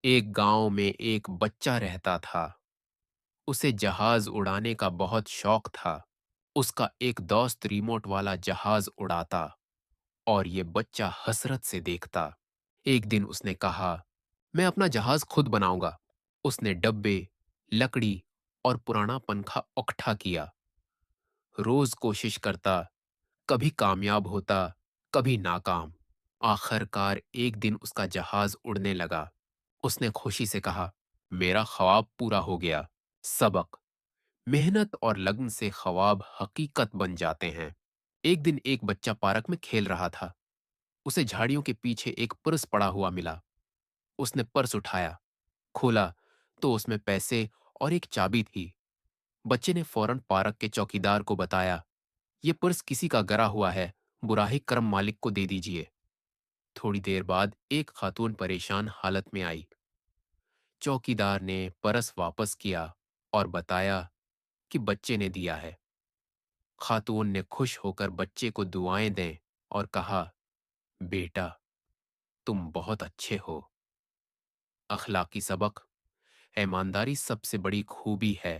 ایک گاؤں میں ایک بچہ رہتا تھا۔ اسے جہاز اڑانے کا بہت شوق تھا۔ اس کا ایک دوست ریموٹ والا جہاز اڑاتا اور یہ بچہ حسرت سے دیکھتا۔ ایک دن اس نے کہا، میں اپنا جہاز خود بناؤں گا۔ اس نے ڈبے، لکڑی اور پرانا پنکھا اکٹھا کیا۔ روز کوشش کرتا، کبھی کامیاب ہوتا، کبھی ناکام۔ آخر کار ایک دن اس کا جہاز اڑنے لگا۔ اس نے خوشی سے کہا، میرا خواب پورا ہو گیا۔ سبق: محنت اور لگن سے خواب حقیقت بن جاتے ہیں۔ ایک دن ایک بچہ پارک میں کھیل رہا تھا۔ اسے جھاڑیوں کے پیچھے ایک پرس پڑا ہوا ملا۔ اس نے پرس اٹھایا، کھولا تو اس میں پیسے اور ایک چابی تھی۔ بچے نے فوراً پارک کے چوکیدار کو بتایا، یہ پرس کسی کا گرا ہوا ہے، براہ کرم مالک کو دے دیجیے۔ تھوڑی دیر بعد ایک خاتون پریشان حالت میں آئی۔ چوکیدار نے پرس واپس کیا اور بتایا کہ بچے نے دیا ہے۔ خاتون نے خوش ہو کر بچے کو دعائیں دیں اور کہا، بیٹا تم بہت اچھے ہو۔ اخلاقی سبق: ایمانداری سب سے بڑی خوبی ہے۔